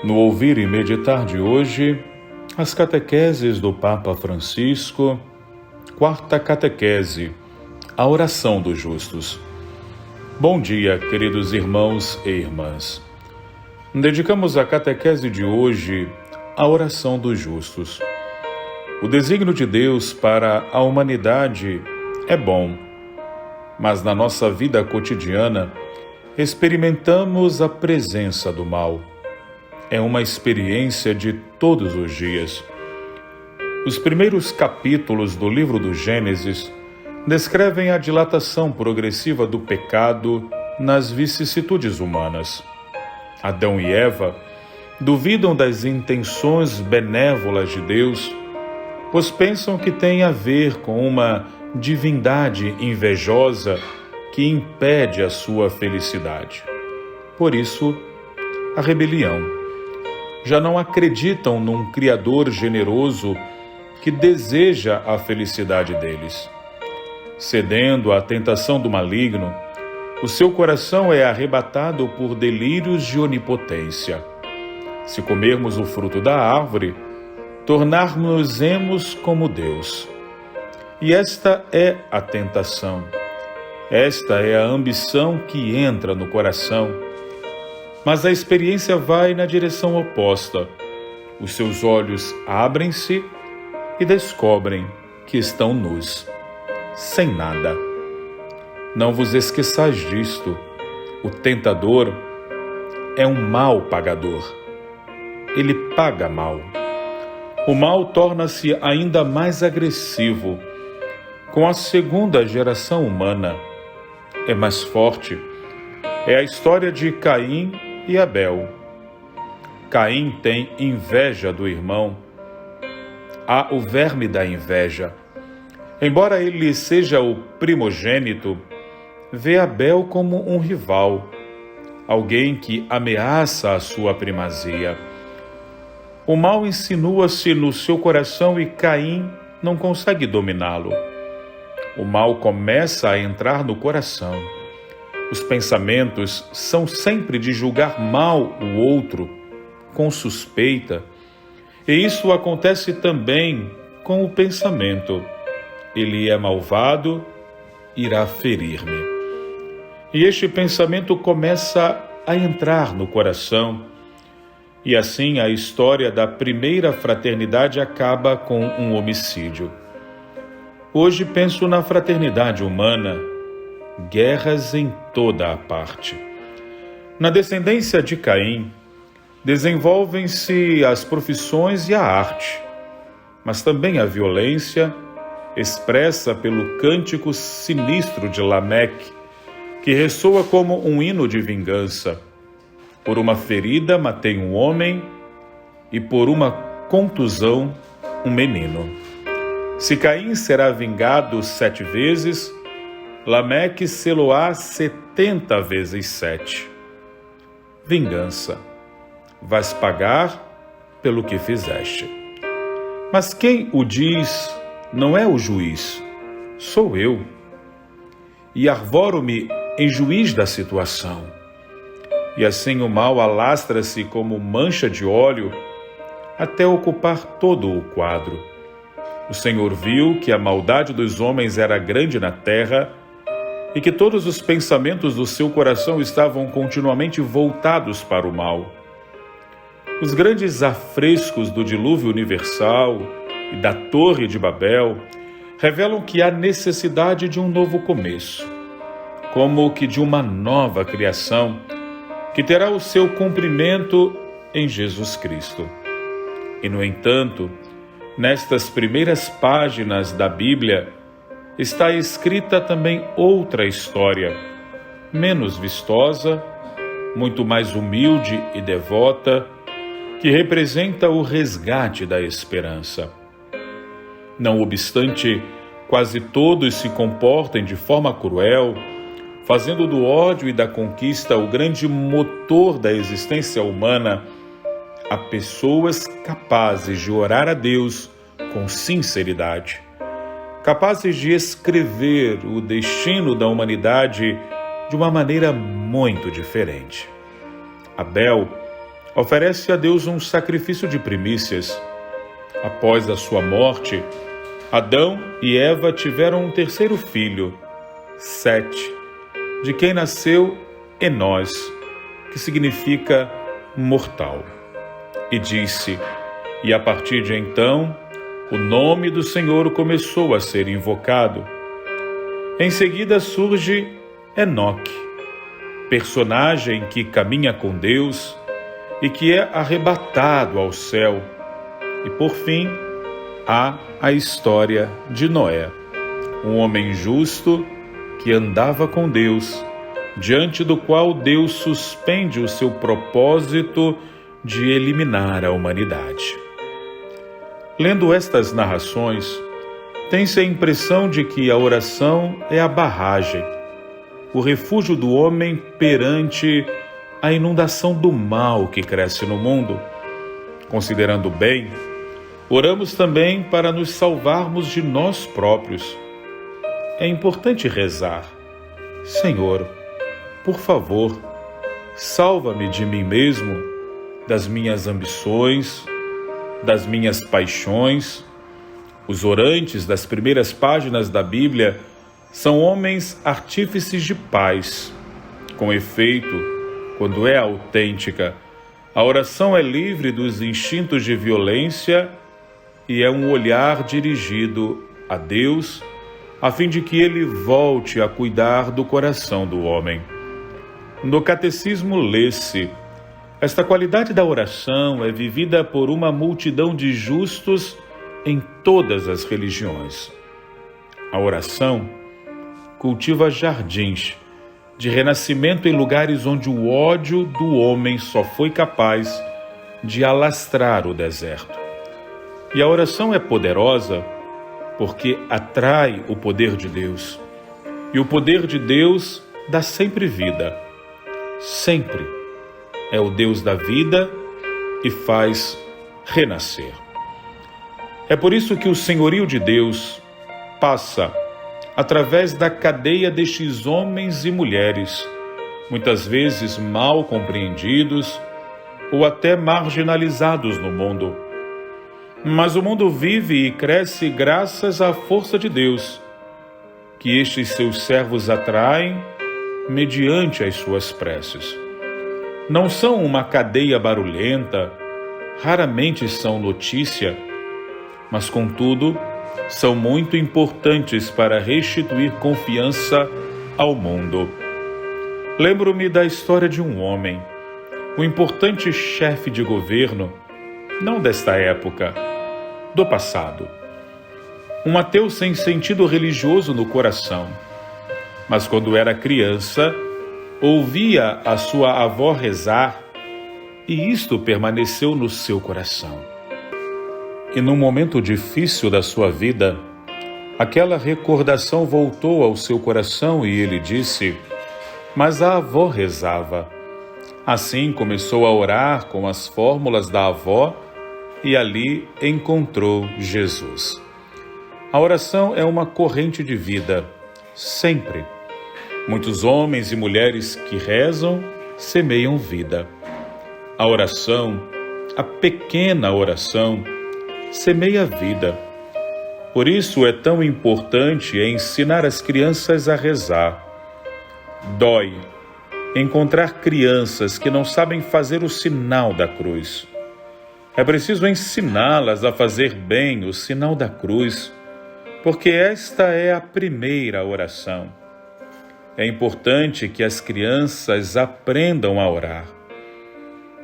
No ouvir e meditar de hoje, as catequeses do Papa Francisco, quarta catequese, a oração dos justos. Bom dia, queridos irmãos e irmãs. Dedicamos a catequese de hoje à oração dos justos. O desígnio de Deus para a humanidade é bom, mas na nossa vida cotidiana experimentamos a presença do mal. É uma experiência de todos os dias. Os primeiros capítulos do livro do Gênesis descrevem a dilatação progressiva do pecado nas vicissitudes humanas. Adão e Eva duvidam das intenções benévolas de Deus, pois pensam que tem a ver com uma divindade invejosa que impede a sua felicidade. Por isso, a rebelião. Já não acreditam num Criador generoso que deseja a felicidade deles. Cedendo à tentação do maligno, o seu coração é arrebatado por delírios de onipotência. Se comermos o fruto da árvore, tornar-nos-emos como Deus. E esta é a tentação. Esta é a ambição que entra no coração. Mas a experiência vai na direção oposta. Os seus olhos abrem-se e descobrem que estão nus, sem nada. Não vos esqueçais disto. O tentador é um mal pagador. Ele paga mal. O mal torna-se ainda mais agressivo. Com a segunda geração humana, é mais forte. É a história de Caim e Abel. Caim tem inveja do irmão. Há o verme da inveja. Embora ele seja o primogênito, vê Abel como um rival, alguém que ameaça a sua primazia. O mal insinua-se no seu coração e Caim não consegue dominá-lo. O mal começa a entrar no coração. Os pensamentos são sempre de julgar mal o outro, com suspeita. E isso acontece também com o pensamento. Ele é malvado, irá ferir-me. E este pensamento começa a entrar no coração. E assim a história da primeira fraternidade acaba com um homicídio. Hoje penso na fraternidade humana, guerras em toda a parte. Na descendência de Caim, desenvolvem-se as profissões e a arte, mas também a violência, expressa pelo cântico sinistro de Lameque, que ressoa como um hino de vingança. Por uma ferida matei um homem e por uma contusão um menino. Se Caim será vingado 7 vezes, Lameque sê-lo-á 70 vezes 7. Vingança. Vais pagar pelo que fizeste. Mas quem o diz não é o juiz, sou eu. E arvoro-me em juiz da situação. E assim o mal alastra-se como mancha de óleo até ocupar todo o quadro. O Senhor viu que a maldade dos homens era grande na terra e que todos os pensamentos do seu coração estavam continuamente voltados para o mal. Os grandes afrescos do dilúvio universal e da Torre de Babel revelam que há necessidade de um novo começo, como que de uma nova criação, que terá o seu cumprimento em Jesus Cristo. E, no entanto, nestas primeiras páginas da Bíblia, está escrita também outra história, menos vistosa, muito mais humilde e devota, que representa o resgate da esperança. Não obstante, quase todos se comportem de forma cruel, fazendo do ódio e da conquista o grande motor da existência humana. Há pessoas capazes de orar a Deus com sinceridade, capazes de escrever o destino da humanidade de uma maneira muito diferente. Abel oferece a Deus um sacrifício de primícias. Após a sua morte, Adão e Eva tiveram um terceiro filho, Sete, de quem nasceu Enós, que significa mortal. E disse: e a partir de então, o nome do Senhor começou a ser invocado. Em seguida surge Enoque, personagem que caminha com Deus e que é arrebatado ao céu. E por fim, há a história de Noé, um homem justo que andava com Deus, diante do qual Deus suspende o seu propósito de eliminar a humanidade. Lendo estas narrações, tem-se a impressão de que a oração é a barragem, o refúgio do homem perante a inundação do mal que cresce no mundo. Considerando bem, oramos também para nos salvarmos de nós próprios. É importante rezar: Senhor, por favor, salva-me de mim mesmo, das minhas ambições, das minhas paixões. Os orantes das primeiras páginas da Bíblia são homens artífices de paz. Com efeito, quando é autêntica, a oração é livre dos instintos de violência e é um olhar dirigido a Deus, a fim de que Ele volte a cuidar do coração do homem. No Catecismo lê-se: esta qualidade da oração é vivida por uma multidão de justos em todas as religiões. A oração cultiva jardins de renascimento em lugares onde o ódio do homem só foi capaz de alastrar o deserto. E a oração é poderosa porque atrai o poder de Deus. E o poder de Deus dá sempre vida. Sempre é o Deus da vida e faz renascer. É por isso que o senhorio de Deus passa através da cadeia destes homens e mulheres, muitas vezes mal compreendidos ou até marginalizados no mundo. Mas o mundo vive e cresce graças à força de Deus, que estes seus servos atraem mediante as suas preces. Não são uma cadeia barulhenta, raramente são notícia, mas, contudo, são muito importantes para restituir confiança ao mundo. Lembro-me da história de um homem, um importante chefe de governo, não desta época, do passado. Um ateu sem sentido religioso no coração, mas quando era criança, ouvia a sua avó rezar e isto permaneceu no seu coração. E num momento difícil da sua vida, aquela recordação voltou ao seu coração e ele disse: mas a avó rezava. Assim começou a orar com as fórmulas da avó e ali encontrou Jesus. A oração é uma corrente de vida, sempre. Muitos homens e mulheres que rezam semeiam vida. A oração, a pequena oração, semeia vida. Por isso é tão importante ensinar as crianças a rezar. Dói encontrar crianças que não sabem fazer o sinal da cruz. É preciso ensiná-las a fazer bem o sinal da cruz, porque esta é a primeira oração. É importante que as crianças aprendam a orar.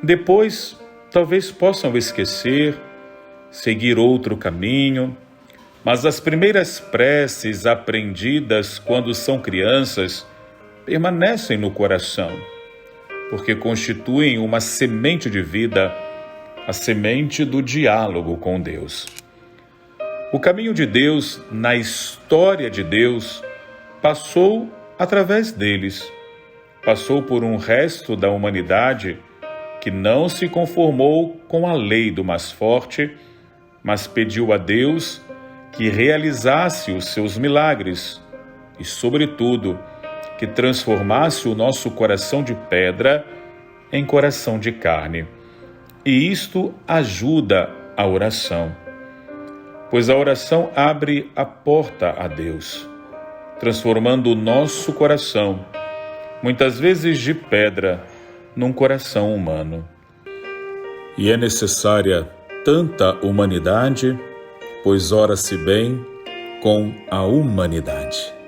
Depois, talvez possam esquecer, seguir outro caminho, mas as primeiras preces aprendidas quando são crianças permanecem no coração, porque constituem uma semente de vida, a semente do diálogo com Deus. O caminho de Deus, na história de Deus, passou através deles. Passou por um resto da humanidade que não se conformou com a lei do mais forte, mas pediu a Deus que realizasse os seus milagres e, sobretudo, que transformasse o nosso coração de pedra em coração de carne. E isto ajuda a oração, pois a oração abre a porta a Deus, transformando o nosso coração, muitas vezes de pedra, num coração humano. E é necessária tanta humanidade, pois ora-se bem com a humanidade.